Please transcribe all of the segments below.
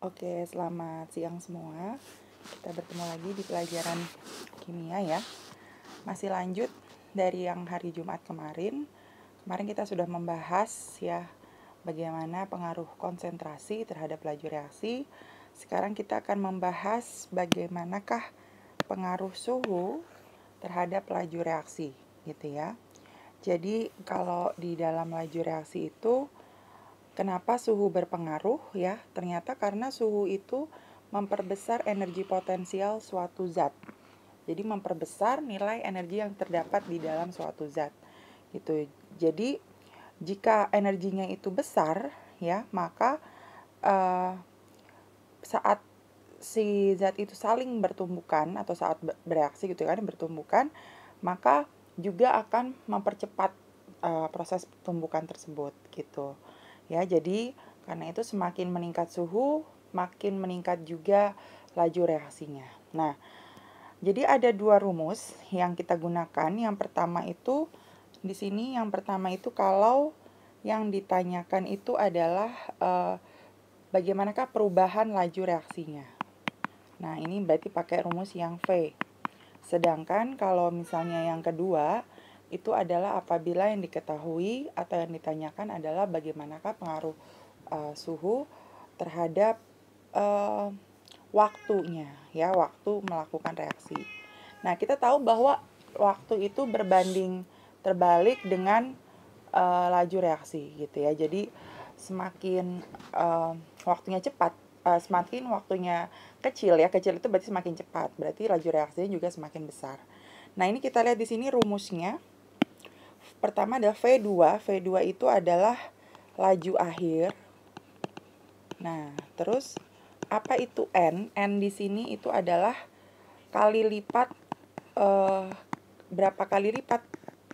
Oke, selamat siang semua. Kita bertemu lagi di pelajaran kimia ya. Masih lanjut dari yang hari Jumat kemarin. Kemarin kita sudah membahas ya bagaimana pengaruh konsentrasi terhadap laju reaksi. Sekarang kita akan membahas bagaimanakah pengaruh suhu terhadap laju reaksi gitu ya. Jadi kalau di dalam laju reaksi itu kenapa suhu berpengaruh ya? Ternyata karena suhu itu memperbesar energi potensial suatu zat. Jadi memperbesar nilai energi yang terdapat di dalam suatu zat. Gitu. Jadi jika energinya itu besar ya, maka saat si zat itu saling bertumbukan atau saat bereaksi gitu kan, bertumbukan, maka juga akan mempercepat proses pertumbukan tersebut gitu. Ya, jadi karena itu semakin meningkat suhu, makin meningkat juga laju reaksinya. Nah, jadi ada dua rumus yang kita gunakan. Yang pertama itu di sini kalau yang ditanyakan itu adalah bagaimanakah perubahan laju reaksinya. Nah, ini berarti pakai rumus yang V. Sedangkan kalau misalnya yang kedua itu adalah apabila yang diketahui atau yang ditanyakan adalah bagaimanakah pengaruh suhu terhadap waktunya ya, waktu melakukan reaksi. Nah, kita tahu bahwa waktu itu berbanding terbalik dengan laju reaksi gitu ya. Jadi semakin waktunya cepat, semakin waktunya kecil ya, kecil itu berarti semakin cepat, berarti laju reaksinya juga semakin besar. Nah, ini kita lihat di sini rumusnya. Pertama ada V2. V2 itu adalah laju akhir. Nah, terus apa itu N? N di sini itu adalah kali lipat berapa kali lipat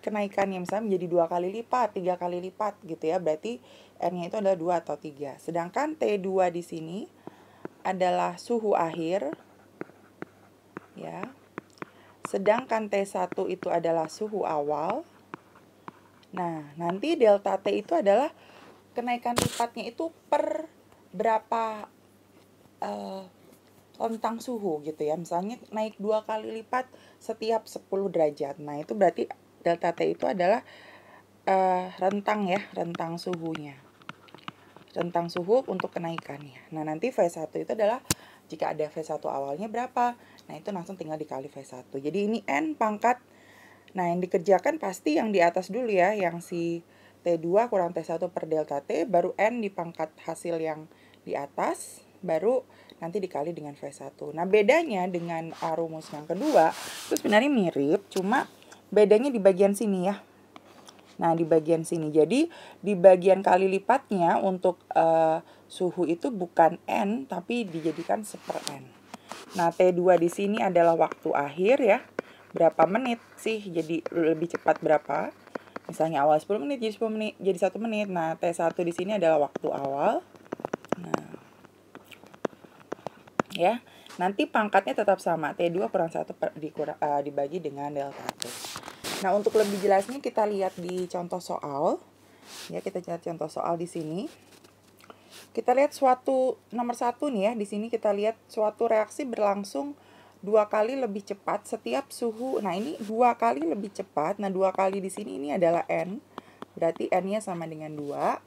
kenaikannya, misalnya menjadi 2 kali lipat, 3 kali lipat gitu ya. Berarti N-nya itu adalah 2 atau 3. Sedangkan T2 di sini adalah suhu akhir ya. Sedangkan T1 itu adalah suhu awal. Nah, nanti delta T itu adalah kenaikan lipatnya itu per berapa rentang suhu gitu ya. Misalnya naik 2 kali lipat setiap 10 derajat. Nah, itu berarti delta T itu adalah rentang ya, rentang suhunya. Rentang suhu untuk kenaikannya. Nah, nanti V1 itu adalah jika ada V1 awalnya berapa. Nah, itu langsung tinggal dikali V1. Jadi ini N pangkat. Nah, yang dikerjakan pasti yang di atas dulu ya, yang si T2 kurang T1 per delta T, baru N di pangkat hasil yang di atas, baru nanti dikali dengan V1. Nah, bedanya dengan rumus yang kedua, itu sebenarnya mirip, cuma bedanya di bagian sini ya. Nah, di bagian sini. Jadi, di bagian kali lipatnya untuk suhu itu bukan N, tapi dijadikan 1/N. Nah, T2 di sini adalah waktu akhir ya. Berapa menit sih? Jadi lebih cepat berapa? Misalnya awal 10 menit jadi 10 menit, jadi 1 menit. Nah, T1 di sini adalah waktu awal. Nah, ya. Nanti pangkatnya tetap sama, T2 kurang 1 dibagi dengan delta T. Nah, untuk lebih jelasnya kita lihat di contoh soal. Ya, kita lihat contoh soal di sini. Kita lihat suatu nomor 1 nih ya, di sini kita lihat suatu reaksi berlangsung 2 kali lebih cepat setiap suhu. Nah, ini 2 kali lebih cepat. Nah, 2 kali di sini ini adalah N. Berarti N-nya sama dengan 2.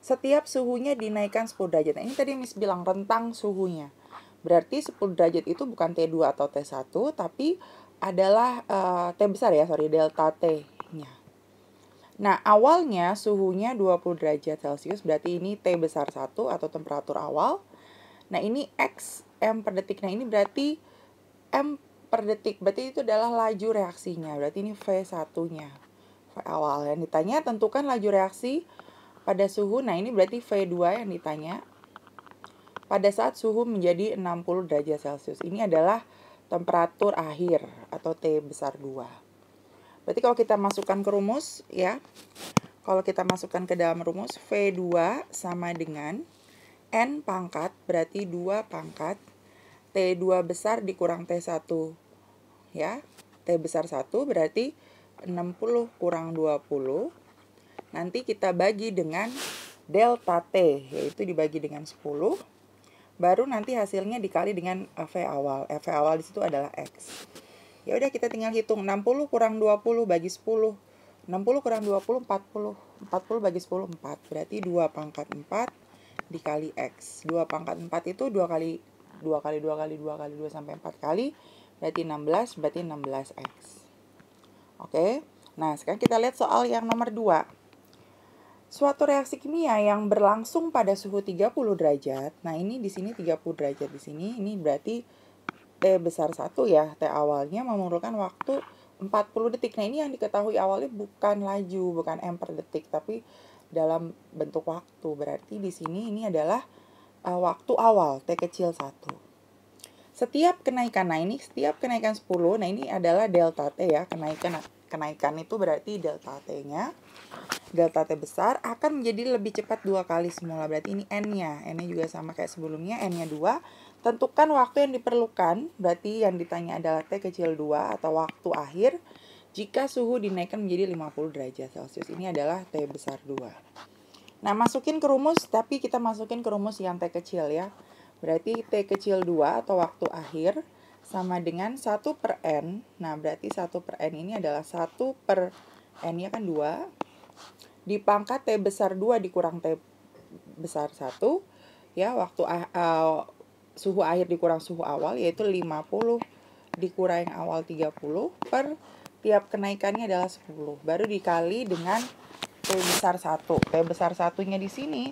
Setiap suhunya dinaikkan 10 derajat. Nah, ini tadi Miss bilang rentang suhunya. Berarti 10 derajat itu bukan T2 atau T1, tapi adalah T besar ya, delta T-nya. Nah, awalnya suhunya 20 derajat Celcius, berarti ini T besar 1 atau temperatur awal. Nah, ini X M per detik. Nah, ini berarti M per detik. Berarti itu adalah laju reaksinya. Berarti ini V1-nya. V awal. Yang ditanya tentukan laju reaksi pada suhu. Nah, ini berarti V2 yang ditanya. Pada saat suhu menjadi 60 derajat Celcius. Ini adalah temperatur akhir atau T besar 2. Berarti kalau kita masukkan ke rumus ya. Kalau kita masukkan ke dalam rumus, V2 sama dengan N pangkat, berarti 2 pangkat T2 besar dikurang T1 ya. T besar 1 berarti 60 kurang 20. Nanti kita bagi dengan delta T, yaitu dibagi dengan 10. baru nanti hasilnya dikali dengan V awal. V awal di situ adalah X. Ya udah kita tinggal hitung 60 kurang 20 bagi 10. 60 kurang 20 40. 40 bagi 10 4. Berarti 2 pangkat 4 dikali X. 2 pangkat 4 itu 2 kali 2 kali 2 kali 2 kali 2 sampai 4 kali. Berarti 16, berarti 16X. Oke. Nah, sekarang kita lihat soal yang nomor 2. Suatu reaksi kimia yang berlangsung pada suhu 30 derajat. Nah, ini di sini 30 derajat di sini. Ini berarti T besar 1 ya. T awalnya memerlukan waktu 40 detik. Nah, ini yang diketahui awalnya bukan laju, bukan M per detik, tapi dalam bentuk waktu. Berarti di sini ini adalah waktu awal T kecil 1. Setiap kenaikan, nah ini setiap kenaikan 10, nah ini adalah delta T ya. Kenaikan itu berarti delta T-nya. Delta T besar akan menjadi lebih cepat 2 kali semula. Berarti ini N-nya. N-nya juga sama kayak sebelumnya, N-nya 2. Tentukan waktu yang diperlukan, berarti yang ditanya adalah T kecil 2 atau waktu akhir jika suhu dinaikkan menjadi 50 derajat Celcius. Ini adalah T besar 2. Nah, masukin ke rumus, tapi kita masukin ke rumus yang T kecil ya. Berarti T kecil 2 atau waktu akhir sama dengan 1 per N. Nah, berarti 1 per N ini adalah 1 per N-nya kan 2. Dipangkat T besar 2 dikurang T besar 1. Ya, waktu suhu akhir dikurang suhu awal, yaitu 50 dikurang awal 30 per tiap kenaikannya adalah 10. Baru dikali dengan T besar 1. T besar 1-nya di sini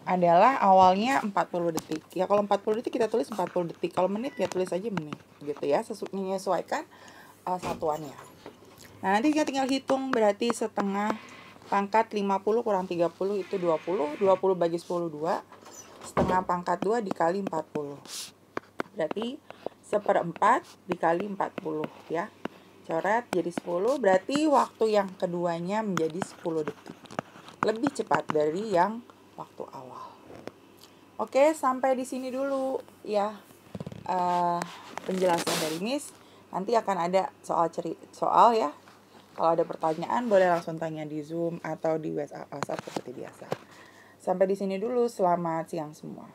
adalah awalnya 40 detik. Ya, kalau 40 detik kita tulis 40 detik. Kalau menit ya tulis aja menit. Gitu ya, menyesuaikan satuannya. Nah, nanti kita tinggal hitung, berarti setengah pangkat 50 kurang 30 itu 20. 20 bagi 10, 2. Setengah pangkat 2 dikali 40. Berarti 1/4 dikali 40 ya. Coret jadi 10. Berarti waktu yang keduanya menjadi 10 detik. Lebih cepat dari yang waktu awal. Oke, sampai di sini dulu ya penjelasan dari Miss. Nanti akan ada soal ya. Kalau ada pertanyaan boleh langsung tanya di Zoom atau di WhatsApp seperti biasa. Sampai di sini dulu, selamat siang semua.